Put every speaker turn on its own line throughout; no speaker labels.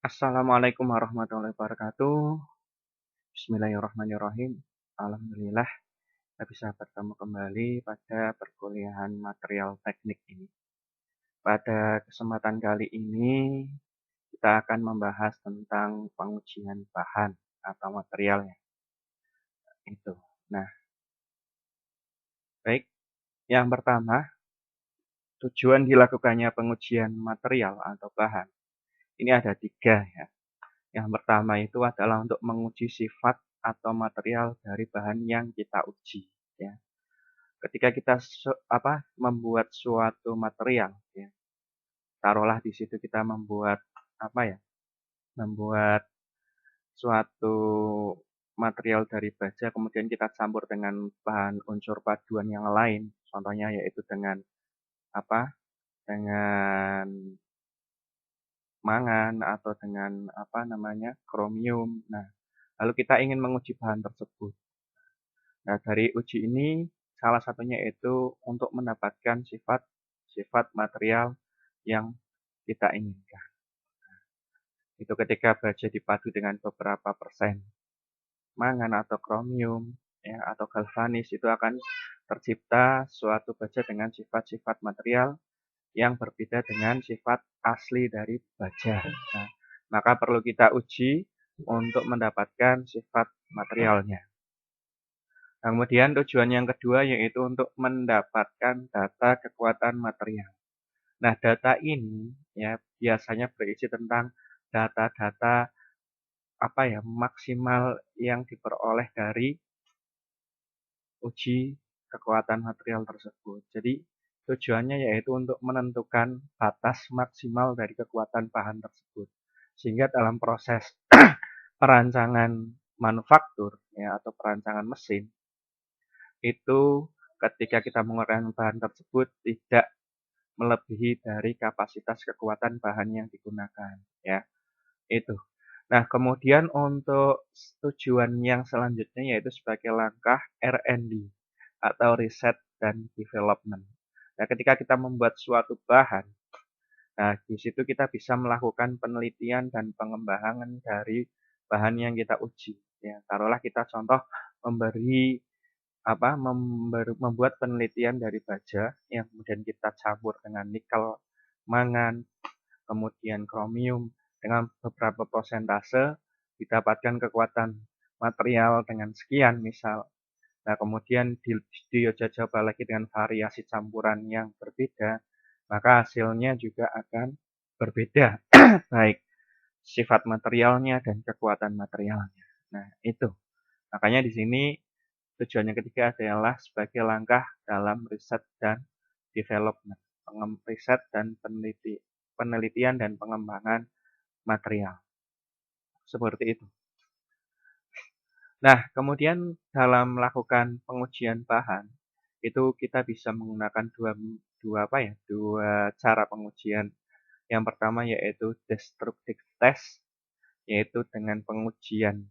Assalamualaikum warahmatullahi wabarakatuh. Bismillahirrahmanirrahim. Alhamdulillah kita bisa bertemu kembali pada perkuliahan material teknik ini. Pada kesempatan kali ini kita akan membahas tentang pengujian bahan atau materialnya. Itu. Nah, baik. Yang pertama, tujuan dilakukannya pengujian material atau bahan. Ini ada 3 ya. Yang pertama itu adalah untuk menguji sifat atau material dari bahan yang kita uji, ya. Ketika kita membuat suatu material, ya, taruhlah di situ kita membuat apa ya, membuat suatu material dari baja, kemudian kita campur dengan bahan unsur paduan yang lain, contohnya yaitu dengan apa, dengan mangan atau dengan kromium. Nah, lalu kita ingin menguji bahan tersebut. Nah, dari uji ini salah satunya itu untuk mendapatkan sifat material yang kita inginkan. Itu ketika baja dipadu dengan beberapa persen mangan atau kromium, ya, atau galvanis, itu akan tercipta suatu baja dengan sifat-sifat material yang berbeda dengan sifat asli dari baja. Nah, maka perlu kita uji untuk mendapatkan sifat materialnya. Kemudian tujuan yang kedua yaitu untuk mendapatkan data kekuatan material. Nah, data ini ya biasanya berisi tentang data-data maksimal yang diperoleh dari uji kekuatan material tersebut. Jadi tujuannya yaitu untuk menentukan batas maksimal dari kekuatan bahan tersebut. Sehingga dalam proses perancangan manufaktur ya atau perancangan mesin itu ketika kita menggunakan bahan tersebut tidak melebihi dari kapasitas kekuatan bahan yang digunakan, ya. Itu. Nah, kemudian untuk tujuan yang selanjutnya yaitu sebagai langkah R&D atau Research dan Development. Nah, ketika kita membuat suatu bahan, nah di situ kita bisa melakukan penelitian dan pengembangan dari bahan yang kita uji. Ya, taruhlah kita contoh memberi membuat penelitian dari baja yang kemudian kita campur dengan nikel, mangan, kemudian kromium dengan beberapa persentase didapatkan kekuatan material dengan sekian misal. Nah, kemudian coba lagi dengan variasi campuran yang berbeda, maka hasilnya juga akan berbeda, baik sifat materialnya dan kekuatan materialnya. Nah, itu. Makanya di sini tujuan yang ketiga adalah sebagai langkah dalam riset dan development, riset dan penelitian dan pengembangan material. Seperti itu. Nah, kemudian dalam melakukan pengujian bahan, itu kita bisa menggunakan dua cara pengujian. Yang pertama yaitu destructive test, yaitu dengan pengujian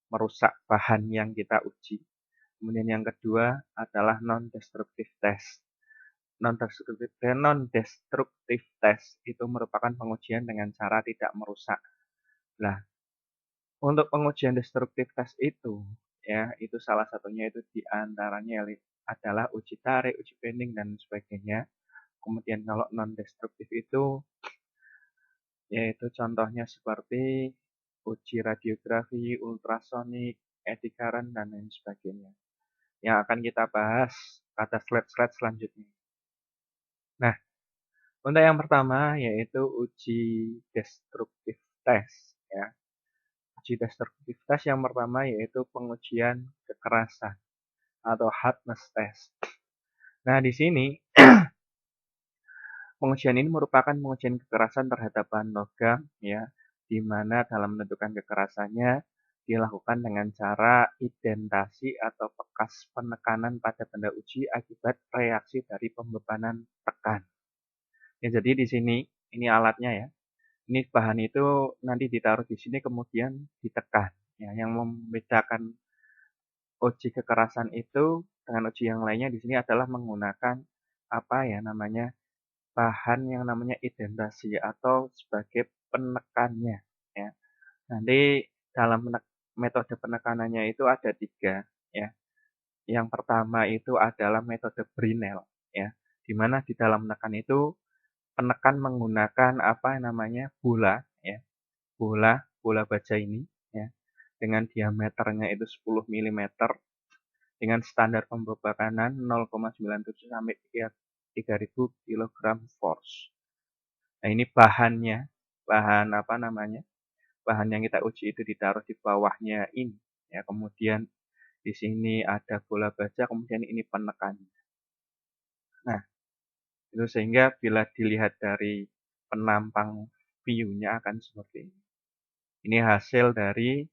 merusak bahan yang kita uji. Kemudian yang kedua adalah non-destructive test. Non-destructive test itu merupakan pengujian dengan cara tidak merusak. Nah, untuk pengujian destructive test itu, ya, itu salah satunya itu diantaranya adalah uji tarik, uji bending, dan sebagainya. Kemudian kalau non-destruktif itu, yaitu contohnya seperti uji radiografi, ultrasonik, eddy current, dan lain sebagainya. Yang akan kita bahas pada slide-slide selanjutnya. Nah, untuk yang pertama yaitu uji destructive test, ya. Uji destructive test yang pertama yaitu pengujian kekerasan atau hardness test. Nah, di sini pengujian ini merupakan pengujian kekerasan terhadap bahan logam, ya, di mana dalam menentukan kekerasannya dilakukan dengan cara identasi atau bekas penekanan pada benda uji akibat reaksi dari pembebanan tekan. Ya, jadi di sini ini alatnya ya. Ini bahan itu nanti ditaruh di sini kemudian ditekan. Ya, yang membedakan uji kekerasan itu dengan uji yang lainnya di sini adalah menggunakan bahan yang namanya identasi atau sebagai penekannya. Nanti dalam metode penekanannya itu ada 3 ya. Yang pertama itu adalah metode Brinell ya, di mana di dalam menekan itu penekan menggunakan apa namanya, bola ya, bola baja ini ya, dengan diameternya itu 10 milimeter dengan standar pembebakanan 0,97 sampai 3.000 kilogram force. Nah, ini bahannya, bahan apa namanya, bahan yang kita uji itu ditaruh di bawahnya ini ya, kemudian di sini ada bola baja, kemudian ini penekan. Nah, itu sehingga bila dilihat dari penampang view-nya akan seperti ini. Ini hasil dari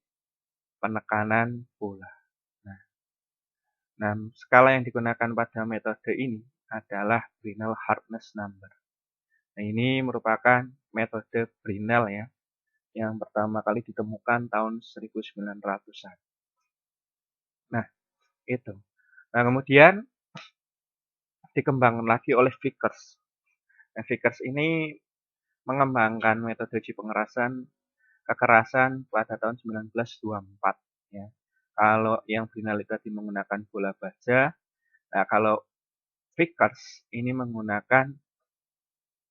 penekanan bola. Nah, skala yang digunakan pada metode ini adalah Brinell hardness number. Nah, ini merupakan metode Brinell ya, yang pertama kali ditemukan tahun 1900-an. Nah, itu. Nah, kemudian dikembangkan lagi oleh Vickers. Nah, Vickers ini mengembangkan metode uji kekerasan pada tahun 1924 ya. Kalau yang Brinell tadi menggunakan bola baja, nah kalau Vickers ini menggunakan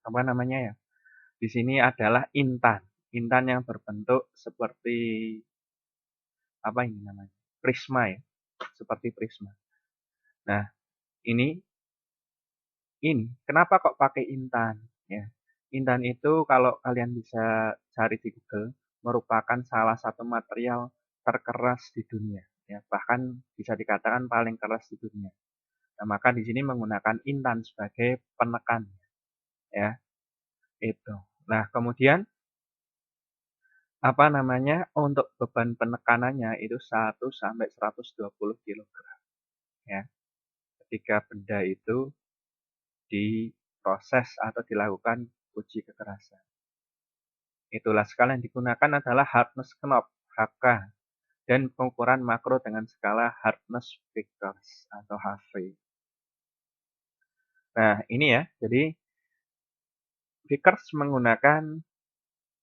apa namanya ya? Di sini adalah intan. Intan yang berbentuk seperti apa ini namanya? Prisma ya, seperti prisma. Nah, ini kenapa kok pakai intan ya? Intan itu kalau kalian bisa cari di Google merupakan salah satu material terkeras di dunia ya, bahkan bisa dikatakan paling keras di dunia. Nah, maka di sini menggunakan intan sebagai penekan ya, itu. Nah, kemudian apa namanya, untuk beban penekanannya itu 1 sampai 120 kilogram ya, ketika benda itu diproses atau dilakukan uji kekerasan. Itulah skala yang digunakan adalah hardness knob (HK) dan pengukuran makro dengan skala hardness Vickers atau HV. Nah, ini ya, jadi Vickers menggunakan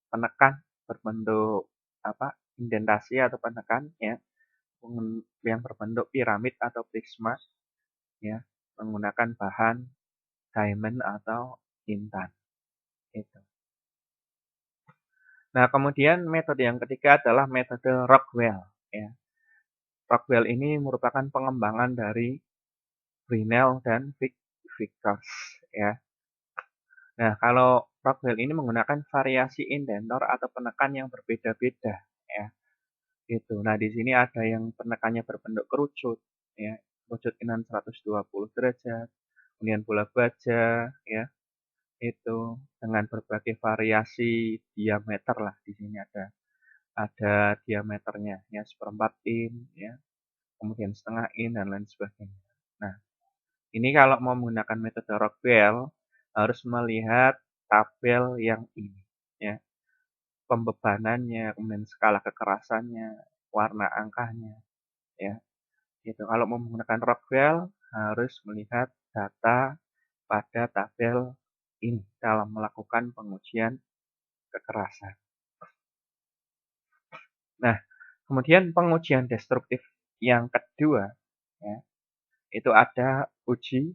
penekan berbentuk apa, indentasi atau penekan ya, yang berbentuk piramid atau prisma ya, menggunakan bahan diamond atau intan, itu. Nah, kemudian metode yang ketiga adalah metode Rockwell ya. Rockwell ini merupakan pengembangan dari Brinell dan Vickers ya. Nah, kalau Rockwell ini menggunakan variasi indentor atau penekan yang berbeda-beda ya. Itu. Nah, di sini ada yang penekannya berbentuk kerucut ya, kerucut dengan 120 derajat, kemudian bola baja ya, itu dengan berbagai variasi diameter lah, di sini ada diameternya ya, 1/4 in ya, kemudian setengah in dan lain sebagainya. Nah, ini kalau mau menggunakan metode Rockwell harus melihat tabel yang ini ya, pembebanannya, kemudian skala kekerasannya, warna angkanya ya. Gitu. Kalau mau menggunakan Rockwell harus melihat data pada tabel ini dalam melakukan pengujian kekerasan. Nah, kemudian pengujian destruktif yang kedua ya, itu ada uji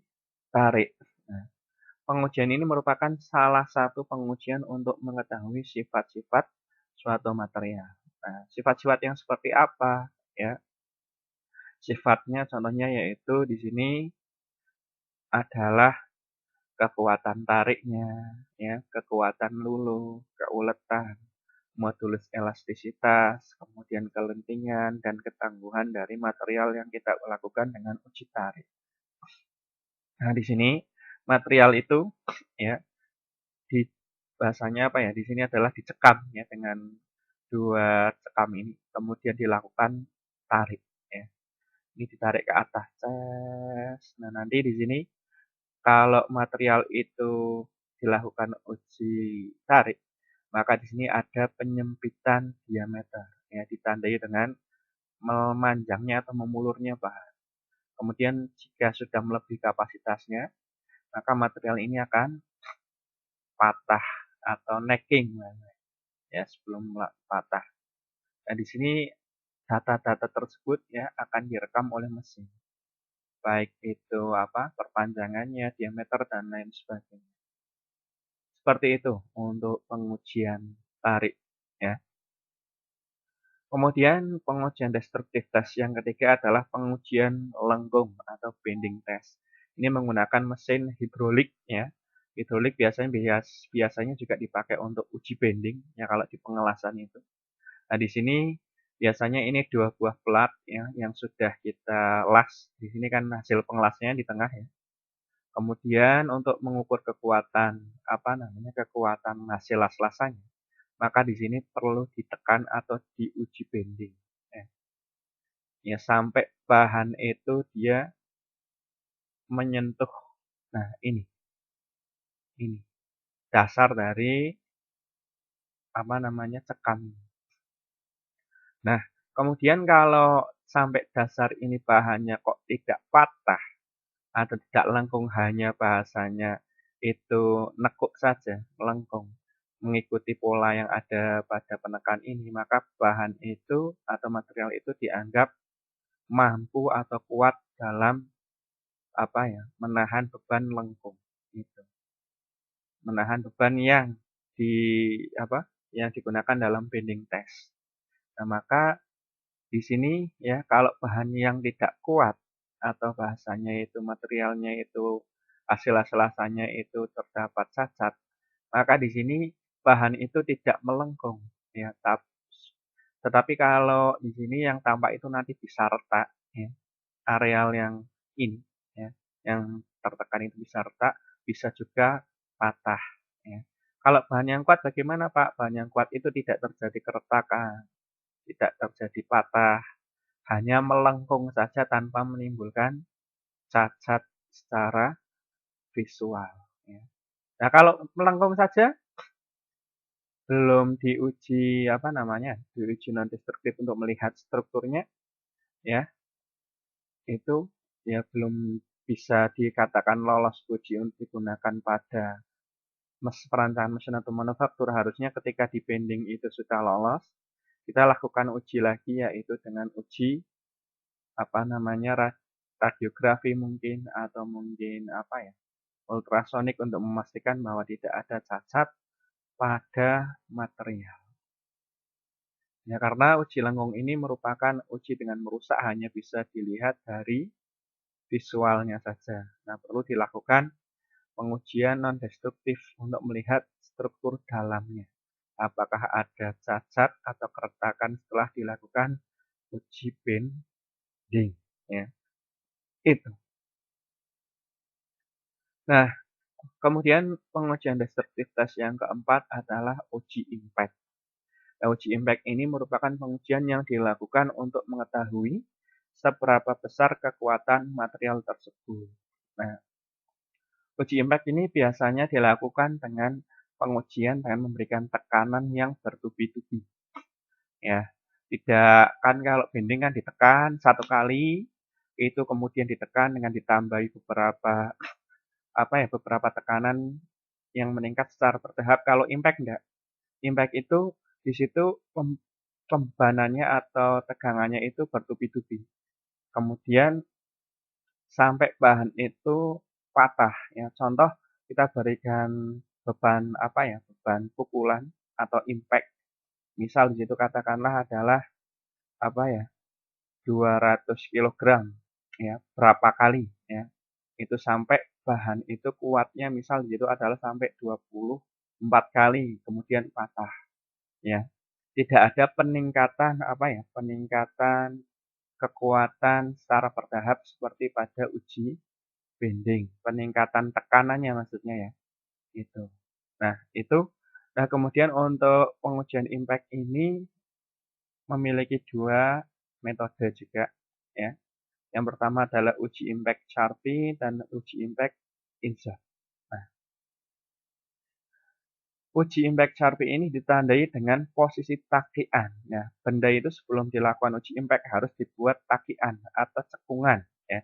tarik. Nah, pengujian ini merupakan salah satu pengujian untuk mengetahui sifat-sifat suatu material. Nah, sifat-sifat yang seperti apa ya? Sifatnya contohnya yaitu di sini adalah kekuatan tariknya, ya, kekuatan luluh, keuletan, modulus elastisitas, kemudian kelentingan dan ketangguhan dari material yang kita lakukan dengan uji tarik. Nah, di sini material itu ya di bahasanya apa ya? Di sini adalah dicekam ya dengan dua cekam ini, kemudian dilakukan tarik ya. Ini ditarik ke atas. Ces. Nah, nanti di sini kalau material itu dilakukan uji tarik, maka di sini ada penyempitan diameter, ya, ditandai dengan memanjangnya atau memulurnya bahan. Kemudian jika sudah melebihi kapasitasnya, maka material ini akan patah atau necking, ya, sebelum patah. Nah, di sini data-data tersebut ya akan direkam oleh mesin, baik itu perpanjangannya, diameter dan lain sebagainya. Seperti itu untuk pengujian tarik ya. Kemudian pengujian destruktif test yang ketiga adalah pengujian lengkung atau bending test. Ini menggunakan mesin hidrolik ya. Hidrolik biasanya juga dipakai untuk uji bending ya kalau di pengelasan itu. Nah, di sini biasanya ini dua buah plat ya yang sudah kita las. Di sini kan hasil pengelasnya di tengah ya. Kemudian untuk mengukur kekuatan kekuatan hasil las-lasannya, maka di sini perlu ditekan atau diuji bending. Eh, ya sampai bahan itu dia menyentuh. Nah, ini dasar dari cekam. Nah, kemudian kalau sampai dasar ini bahannya kok tidak patah atau tidak lengkung, hanya bahasanya itu nekuk saja, melengkung, mengikuti pola yang ada pada penekan ini, maka bahan itu atau material itu dianggap mampu atau kuat dalam menahan beban lengkung gitu. Menahan beban yang di yang digunakan dalam bending test. Nah, maka di sini ya kalau bahan yang tidak kuat atau bahasanya itu materialnya itu hasil-hasil itu terdapat cacat, maka di sini bahan itu tidak melengkung ya. Tetapi kalau di sini yang tampak itu nanti bisa retak ya. Areal yang ini ya, yang tertekan itu bisa retak, bisa juga patah ya. Kalau bahan yang kuat bagaimana Pak? Bahan yang kuat itu tidak terjadi keretakan, tidak terjadi patah, hanya melengkung saja tanpa menimbulkan cacat secara visual ya. Nah, kalau melengkung saja belum diuji non-destruktif untuk melihat strukturnya ya, itu ya belum bisa dikatakan lolos uji untuk digunakan pada perancangan mesin atau manufaktur. Harusnya ketika di bending itu sudah lolos, kita lakukan uji lagi yaitu dengan uji radiografi mungkin atau mungkin ultrasonik untuk memastikan bahwa tidak ada cacat pada material. Ya, karena uji lengkung ini merupakan uji dengan merusak hanya bisa dilihat dari visualnya saja. Nah, perlu dilakukan pengujian non-destruktif untuk melihat struktur dalamnya. Apakah ada cacat atau keretakan setelah dilakukan uji bending. Ya, itu. Nah, kemudian pengujian destruktif test yang keempat adalah uji impact. Nah, uji impact ini merupakan pengujian yang dilakukan untuk mengetahui seberapa besar kekuatan material tersebut. Nah, uji impact ini biasanya dilakukan dengan pengujian dengan memberikan tekanan yang bertubi-tubi. Ya, tidak kan kalau bending kan ditekan satu kali, itu kemudian ditekan dengan ditambahi beberapa tekanan yang meningkat secara bertahap. Kalau impact enggak. Impact itu di situ pembebanannya atau tegangannya itu bertubi-tubi. Kemudian sampai bahan itu patah ya. Contoh kita berikan beban pukulan atau impact. Misal di situ katakanlah adalah 200 kilogram ya, berapa kali ya. Itu sampai bahan itu kuatnya misal di situ adalah sampai 24 kali kemudian patah ya. Tidak ada peningkatan kekuatan secara bertahap seperti pada uji bending, peningkatan tekanannya maksudnya ya, itu. Nah, itu. Nah, kemudian untuk pengujian impact ini memiliki dua metode juga ya. Yang pertama adalah uji impact Charpy dan uji impact INZA. Nah, uji impact Charpy ini ditandai dengan posisi takian. Nah, benda itu sebelum dilakukan uji impact harus dibuat takian atau cekungan ya.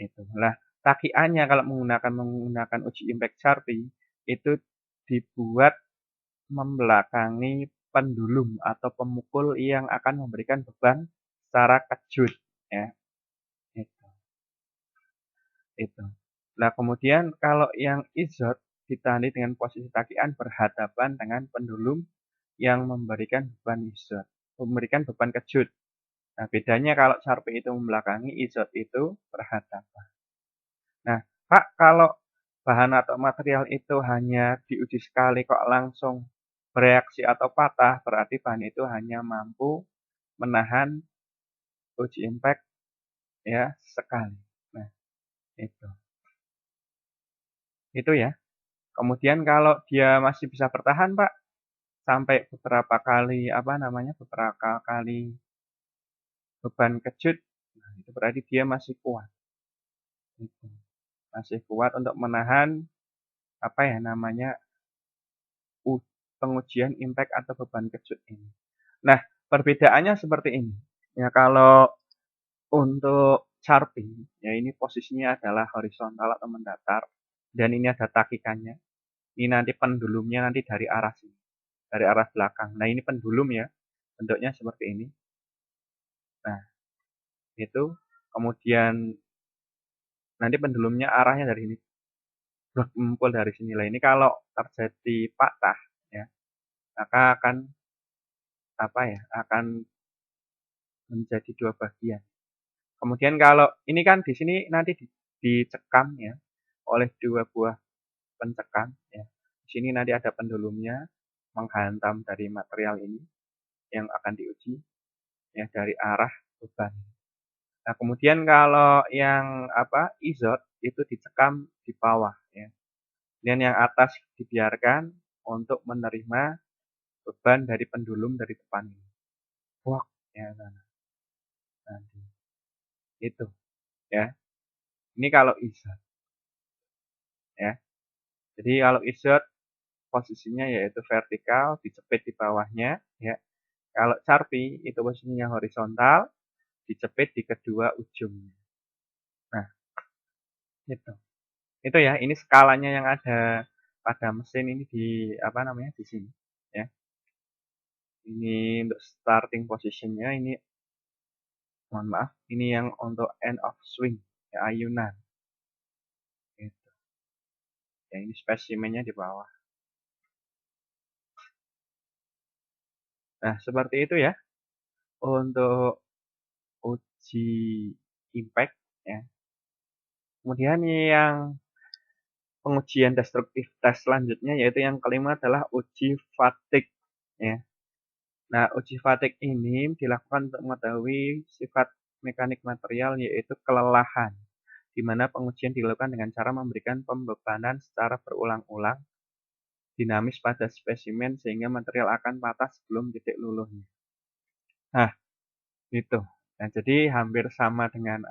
Itu. Nah, takiannya kalau menggunakan uji impact Charpy itu dibuat membelakangi pendulum atau pemukul yang akan memberikan beban secara kejut, ya, itu. Itu. Nah, kemudian kalau yang izot ditandai dengan posisi takian berhadapan dengan pendulum yang memberikan beban izot, memberikan beban kejut. Nah, bedanya kalau Sharpe itu membelakangi, izot itu berhadapan. Nah, Pak, kalau bahan atau material itu hanya diuji sekali kok langsung bereaksi atau patah, berarti bahan itu hanya mampu menahan uji impact ya sekali. Nah, itu. Itu ya. Kemudian kalau dia masih bisa bertahan, Pak, sampai beberapa kali beberapa kali beban kejut, nah itu berarti dia masih kuat. Gitu. Masih kuat untuk menahan u- pengujian impact atau beban kejut ini. Nah, perbedaannya seperti ini. Ya, kalau untuk Sharpie, ya ini posisinya adalah horizontal atau mendatar, dan ini ada takikannya. Ini nanti pendulumnya nanti dari arah sini, dari arah belakang. Nah, ini pendulum ya, bentuknya seperti ini. Nah, itu kemudian nanti pendulumnya arahnya dari ini, mengumpul dari sini. Lah ini kalau terjadi patah, ya, maka akan menjadi dua bagian. Kemudian kalau ini kan di sini nanti dicekam ya oleh dua buah pencekam ya. Di sini nanti ada pendulumnya menghantam dari material ini yang akan diuji ya dari arah beban. Nah, kemudian kalau yang izot itu dicekam di bawah ya. Dan yang atas dibiarkan untuk menerima beban dari pendulum dari depan ini. Wah, ya nanti itu ya. Ini kalau izot ya. Jadi kalau izot posisinya yaitu vertikal, dicepit di bawahnya ya. Kalau Sharpie itu posisinya horizontal, dicepit di kedua ujungnya. Nah, itu. Itu ya, ini skalanya yang ada pada mesin ini di sini ya. Ini untuk starting positionnya ini mohon maaf, ini yang untuk end of swing ya, ayunan. Gitu. Ya, ini spesimennya di bawah. Nah, seperti itu ya untuk uji impact ya. Kemudian yang pengujian destruktif tes selanjutnya yaitu yang kelima adalah uji fatigue ya. Nah, uji fatigue ini dilakukan untuk mengetahui sifat mekanik material yaitu kelelahan, di mana pengujian dilakukan dengan cara memberikan pembebanan secara berulang-ulang dinamis pada spesimen sehingga material akan patah sebelum titik luluhnya. Nah, itu. Nah, jadi hampir sama dengan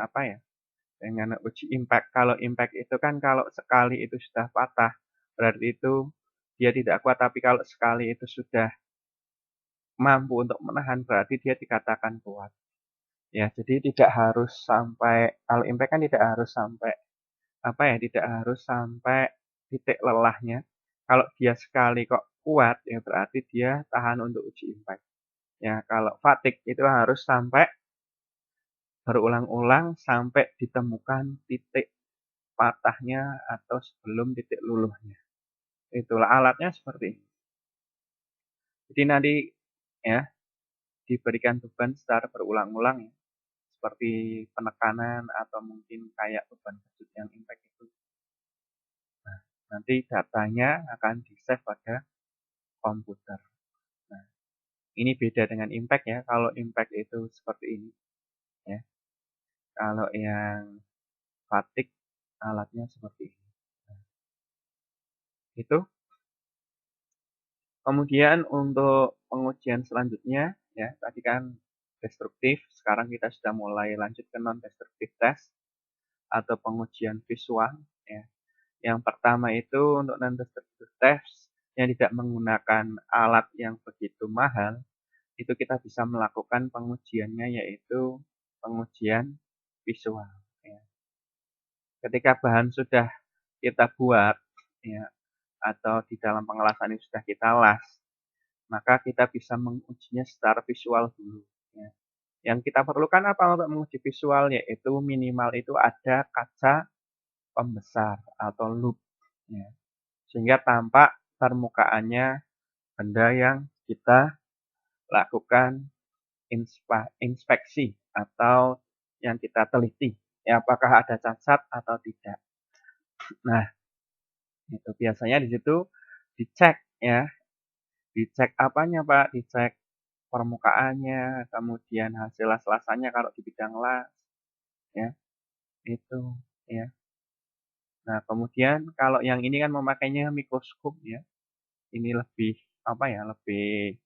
dengan uji impact. Kalau impact itu kan kalau sekali itu sudah patah, berarti itu dia tidak kuat. Tapi kalau sekali itu sudah mampu untuk menahan, berarti dia dikatakan kuat. Ya, jadi tidak harus sampai, kalau impact kan tidak harus sampai, tidak harus sampai titik lelahnya. Kalau dia sekali kok kuat, ya berarti dia tahan untuk uji impact. Ya, kalau fatigue itu harus sampai berulang-ulang sampai ditemukan titik patahnya atau sebelum titik luluhnya. Itulah alatnya seperti ini. Jadi nanti ya diberikan beban secara berulang-ulang ya. Seperti penekanan atau mungkin kayak beban kejut yang impact itu. Nah, nanti datanya akan di-save pada komputer. Nah, ini beda dengan impact ya. Kalau impact itu seperti ini ya. Kalau yang fatigue alatnya seperti ini. Nah, itu. Kemudian untuk pengujian selanjutnya, ya tadi kan destruktif, sekarang kita sudah mulai lanjut ke non-destruktif test atau pengujian visual. Ya. Yang pertama itu untuk non-destruktif test yang tidak menggunakan alat yang begitu mahal, itu kita bisa melakukan pengujiannya yaitu pengujian visual. Ya. Ketika bahan sudah kita buat, ya, atau di dalam pengelasan ini sudah kita las, maka kita bisa mengujinya secara visual dulu, ya. Yang kita perlukan apa untuk menguji visual, yaitu minimal itu ada kaca pembesar atau loop, ya. Sehingga tampak permukaannya benda yang kita lakukan inspeksi atau yang kita teliti, ya apakah ada cacat atau tidak. Nah, itu biasanya di situ dicek ya, dicek apanya Pak, dicek permukaannya, kemudian hasil las-lasannya kalau di bidang las, ya itu ya. Nah, kemudian kalau yang ini kan memakainya mikroskop ya, ini lebih apa ya, lebih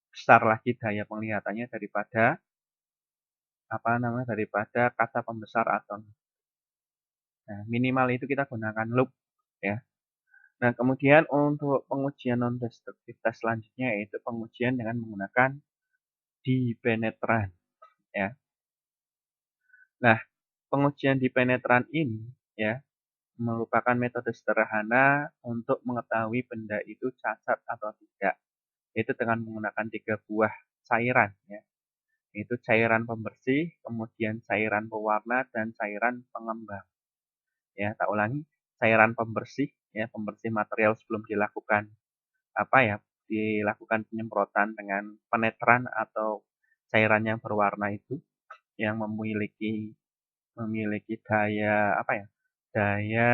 besar lagi daya penglihatannya daripada apa namanya, daripada kaca pembesar atom. Nah, minimal itu kita gunakan loop ya. Nah, kemudian untuk pengujian non-destruktivitas selanjutnya yaitu pengujian dengan menggunakan dipenetran ya. Nah, pengujian dipenetran ini ya merupakan metode sederhana untuk mengetahui benda itu cacat atau tidak. Itu dengan menggunakan 3 buah cairan ya. Itu cairan pembersih, kemudian cairan pewarna dan cairan pengembang. Ya, tak ulangi, cairan pembersih ya, pembersih material sebelum dilakukan apa ya, dilakukan penyemprotan dengan penetran atau cairan yang berwarna itu yang memiliki memiliki daya apa ya, daya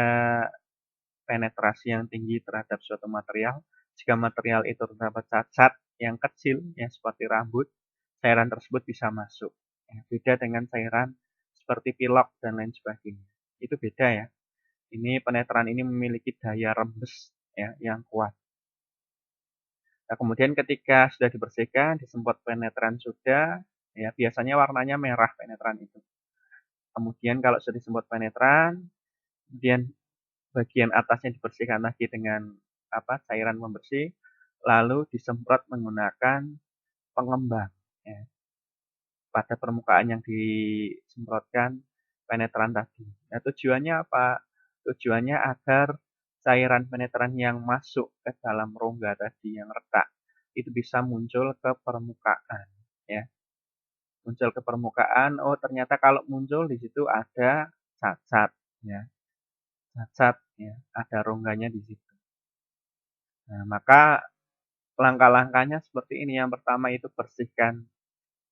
penetrasi yang tinggi terhadap suatu material. Jika material itu terdapat cacat yang kecil ya seperti rambut, cairan tersebut bisa masuk. Ya, beda dengan cairan seperti pilok dan lain sebagainya. Itu beda ya. Ini penetran ini memiliki daya rembes ya yang kuat. Nah, kemudian ketika sudah dibersihkan, disemprot penetran sudah, ya biasanya warnanya merah penetran itu. Kemudian kalau sudah disemprot penetran, kemudian bagian atasnya dibersihkan lagi dengan apa cairan pembersih, lalu disemprot menggunakan pengembang ya, pada permukaan yang disemprotkan penetran tadi. Nah, tujuannya apa? Tujuannya agar cairan penetran yang masuk ke dalam rongga tadi yang retak itu bisa muncul ke permukaan ya. Muncul ke permukaan, oh ternyata kalau muncul di situ ada cacat ya. Cacat ya, ada rongganya di situ. Nah, maka langkah-langkahnya seperti ini. Yang pertama itu bersihkan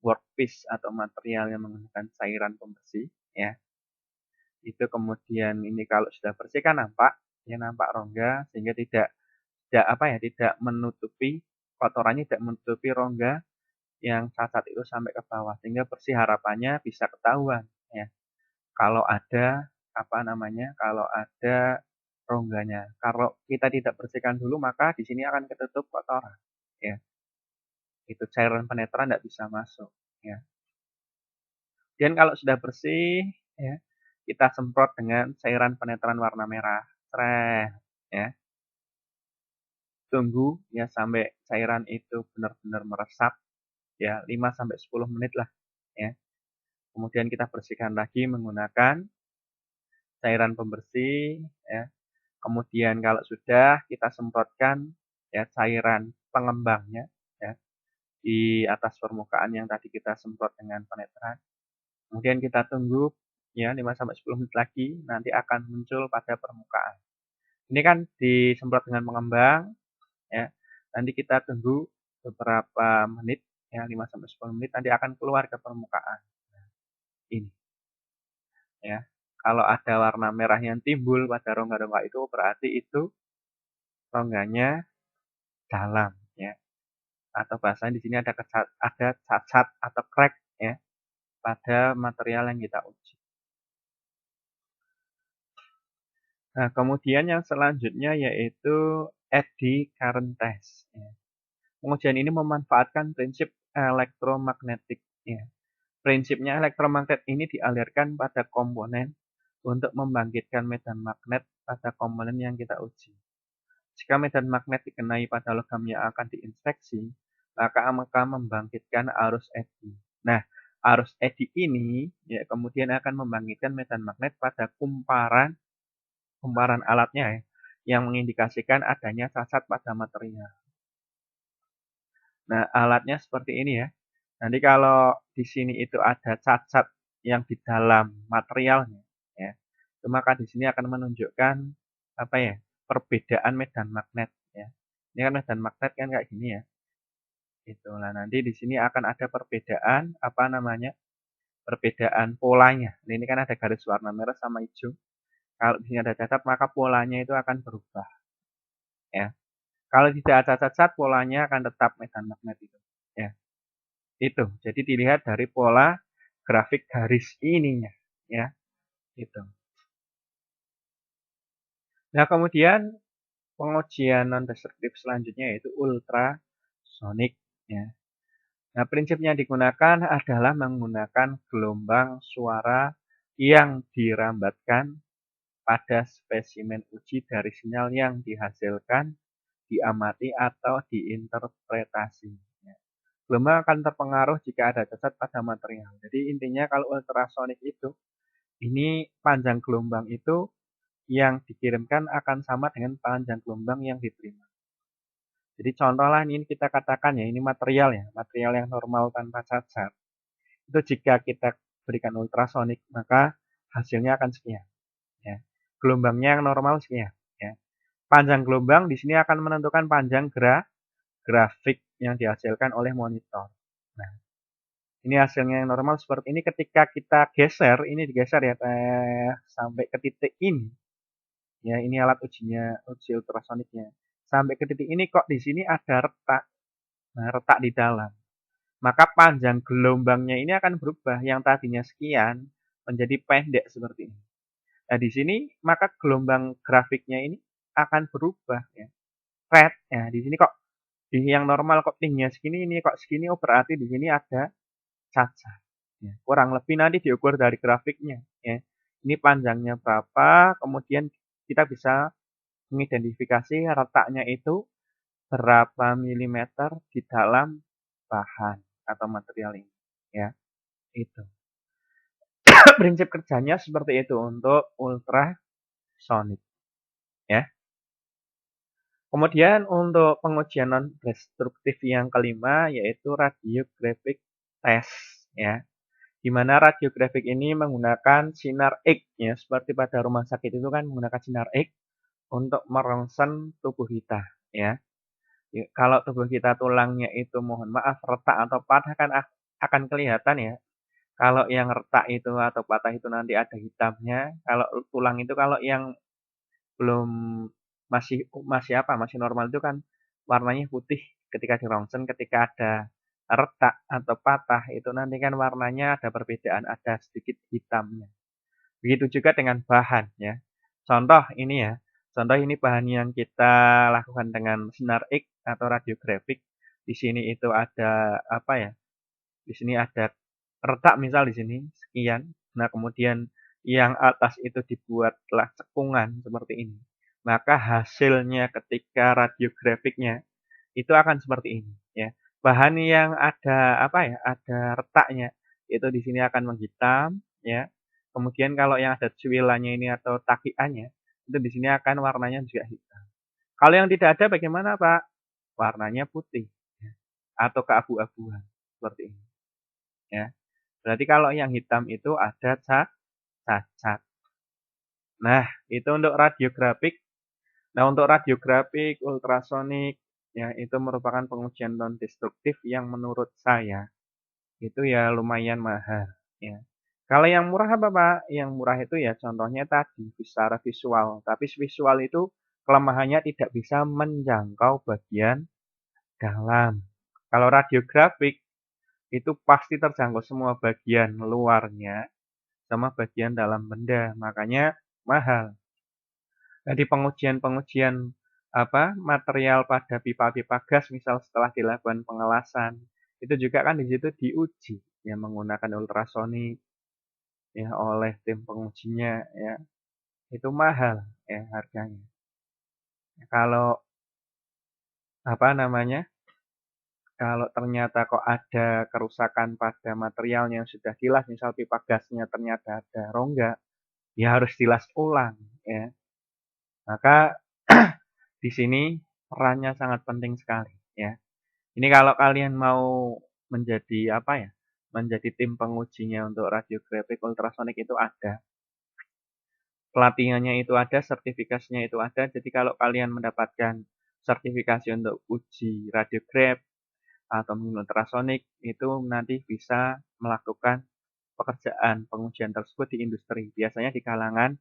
workpiece atau material yang menggunakan cairan pembersih ya. Itu kemudian ini kalau sudah bersih kan nampak ya nampak rongga sehingga tidak apa ya, tidak menutupi kotorannya tidak menutupi rongga yang cacat itu sampai ke bawah sehingga bersih harapannya bisa ketahuan ya. Kalau ada apa namanya, kalau ada rongganya. Kalau kita tidak bersihkan dulu maka di sini akan ketutup kotoran ya. Itu cairan penetran tidak bisa masuk ya. Dan kalau sudah bersih ya, kita semprot dengan cairan penetran warna merah. Sret, ya. Tunggu ya sampai cairan itu benar-benar meresap ya 5 sampai 10 menit lah ya. Kemudian kita bersihkan lagi menggunakan cairan pembersih ya. Kemudian kalau sudah kita semprotkan ya cairan pengembangnya ya di atas permukaan yang tadi kita semprot dengan penetran. Kemudian kita tunggu ya 5 sampai 10 menit lagi nanti akan muncul pada permukaan. Ini kan disemprot dengan pengembang ya. Nanti kita tunggu beberapa menit ya 5 sampai 10 menit nanti akan keluar ke permukaan. Ini ya. Kalau ada warna merah yang timbul pada rongga-rongga itu berarti itu rongganya dalam ya. Atau bahasanya di sini ada ada cacat atau crack ya pada material yang kita uji. Nah, kemudian yang selanjutnya yaitu eddy current test. Ya. Pengujian ini memanfaatkan prinsip elektromagnetik. Ya. Prinsipnya elektromagnet ini dialirkan pada komponen untuk membangkitkan medan magnet pada komponen yang kita uji. Jika medan magnet dikenai pada logam yang akan diinspeksi, maka akan membangkitkan arus eddy. Nah, arus eddy ini ya kemudian akan membangkitkan medan magnet pada kumparan alatnya ya, yang mengindikasikan adanya cacat pada material. Nah, alatnya seperti ini ya. Nanti kalau di sini itu ada cacat yang di dalam materialnya, ya, itu maka di sini akan menunjukkan apa ya, perbedaan medan magnet ya. Ini kan medan magnet kan kayak gini ya. Itu. Nah, nanti di sini akan ada perbedaan apa namanya? Perbedaan polanya. Nah, ini kan ada garis warna merah sama hijau. Kalau di sini ada cacat maka polanya itu akan berubah ya. Kalau tidak ada cacat polanya akan tetap medan magnet itu ya. Itu. Jadi dilihat dari pola grafik garis ininya ya. Itu. Nah, kemudian pengujian non destruktif selanjutnya yaitu ultrasonik ya. Nah, prinsip yang digunakan adalah menggunakan gelombang suara yang dirambatkan pada spesimen uji dari sinyal yang dihasilkan, diamati, atau diinterpretasi. Ya. Gelombang akan terpengaruh jika ada cacat pada material. Jadi intinya kalau ultrasonik itu, ini panjang gelombang itu yang dikirimkan akan sama dengan panjang gelombang yang diterima. Jadi contoh lah ini kita katakan ya, ini material ya, material yang normal tanpa cacat. Itu jika kita berikan ultrasonik, maka hasilnya akan sekian. Ya. Gelombangnya yang normal sekian. Ya. Panjang gelombang di sini akan menentukan panjang grafik yang dihasilkan oleh monitor. Nah, ini hasilnya yang normal seperti ini. Ketika kita geser, ini digeser ya sampai ke titik ini. Ya, ini alat uji ultrasoniknya. Sampai ke titik ini kok di sini ada retak. Nah, retak di dalam. Maka panjang gelombangnya ini akan berubah. Yang tadinya sekian menjadi pendek seperti ini. Nah, di sini maka gelombang grafiknya ini akan berubah ya. Red. Ya, di sini kok di yang normal kok tingginya segini, ini kok segini, oh berarti di sini ada cacat. Ya, kurang lebih nanti diukur dari grafiknya. Ya. Ini panjangnya berapa, kemudian kita bisa mengidentifikasi retaknya itu berapa milimeter di dalam bahan atau material ini. Ya, itu. Prinsip kerjanya seperti itu untuk ultrasonic. Ya. Kemudian untuk pengujian non-destruktif yang kelima yaitu radiographic test ya. Di mana radiografik ini menggunakan sinar X ya, seperti pada rumah sakit itu kan menggunakan sinar X untuk merongsen tubuh kita ya. Kalau tubuh kita tulangnya itu mohon maaf retak atau patah kan akan kelihatan ya. Kalau yang retak itu atau patah itu nanti ada hitamnya. Kalau tulang itu kalau yang belum masih masih apa, masih normal itu kan warnanya putih ketika dirongsen, ketika ada retak atau patah itu nanti kan warnanya ada perbedaan, ada sedikit hitamnya. Begitu juga dengan bahan ya. Contoh ini ya, contoh ini bahan yang kita lakukan dengan sinar X atau radiografik. Di sini itu ada apa ya? Di sini ada retak misal di sini sekian. Nah, kemudian yang atas itu dibuatlah cekungan seperti ini. Maka hasilnya ketika radiografiknya itu akan seperti ini ya. Bahan yang ada apa ya? Ada retaknya itu di sini akan menghitam ya. Kemudian kalau yang ada cuilannya ini atau takiannya itu di sini akan warnanya juga hitam. Kalau yang tidak ada bagaimana, Pak? Warnanya putih ya, atau keabu-abuan seperti ini ya. Berarti kalau yang hitam itu ada cacat. Nah, itu untuk radiografik. Nah, untuk radiografik, ultrasonik, ya itu merupakan pengujian non-destruktif yang menurut saya itu ya lumayan mahal. Ya. Kalau yang murah apa Pak? Yang murah itu ya contohnya tadi secara visual. Tapi visual itu kelemahannya tidak bisa menjangkau bagian dalam. Kalau radiografik itu pasti terjangkau semua bagian luarnya sama bagian dalam benda, makanya mahal. Nah, di pengujian-pengujian apa material pada pipa-pipa gas misal setelah dilakukan pengelasan, itu juga kan di situ diuji ya menggunakan ultrasonik ya oleh tim pengujinya ya. Itu mahal ya harganya. Kalau apa namanya? Kalau ternyata kok ada kerusakan pada materialnya yang sudah dilas, misal pipa gasnya ternyata ada rongga, ya harus dilas ulang ya. Maka di sini perannya sangat penting sekali ya. Ini kalau kalian mau menjadi apa ya, menjadi tim pengujinya untuk radiografik ultrasonik itu ada. Pelatihannya itu ada, sertifikasinya itu ada. Jadi kalau kalian mendapatkan sertifikasi untuk uji radiograf atau mungkin ultrasonik, itu nanti bisa melakukan pekerjaan pengujian tersebut di industri. Biasanya di kalangan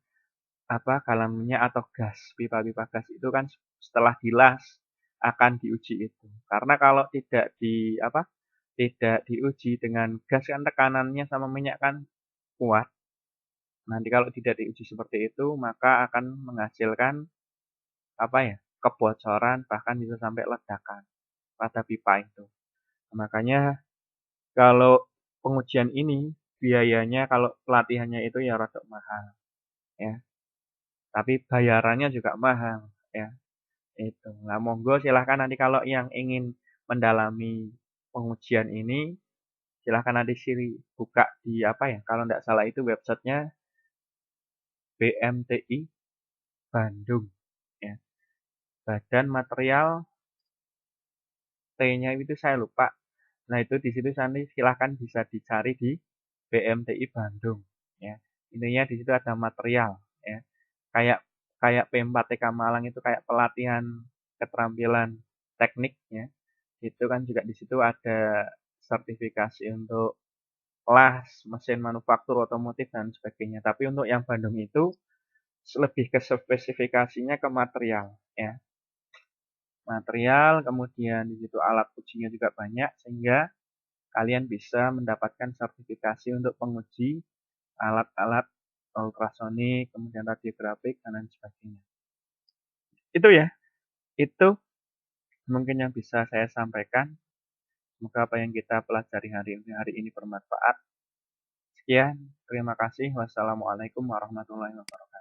apa, galon minyak atau gas, pipa-pipa gas itu kan setelah dilas akan diuji itu. Karena kalau tidak di apa, tidak diuji dengan gas kan tekanannya sama minyak kan kuat. Nanti kalau tidak diuji seperti itu, maka akan menghasilkan apa ya, kebocoran bahkan bisa sampai ledakan pada pipa itu. Makanya kalau pengujian ini biayanya kalau pelatihannya itu ya rada mahal ya, tapi bayarannya juga mahal ya. Itu. Nah, monggo silahkan nanti kalau yang ingin mendalami pengujian ini, silahkan nanti Siri buka di apa ya, kalau nggak salah itu websitenya BMTI Bandung ya. Badan Material T-nya itu saya lupa. Nah, itu di situ nanti silahkan bisa dicari di BMTI Bandung ya. Intinya di situ ada material ya. Kayak kayak P4TK Malang itu kayak pelatihan keterampilan teknik ya. Itu kan juga di situ ada sertifikasi untuk kelas, mesin manufaktur otomotif dan sebagainya. Tapi untuk yang Bandung itu lebih ke spesifikasinya ke material ya. Material, kemudian di situ alat ujinya juga banyak sehingga kalian bisa mendapatkan sertifikasi untuk menguji alat-alat ultrasonik, kemudian radiografik dan lain sebagainya. Itu ya, itu mungkin yang bisa saya sampaikan. Semoga apa yang kita pelajari hari ini bermanfaat. Sekian, terima kasih. Wassalamualaikum warahmatullahi wabarakatuh.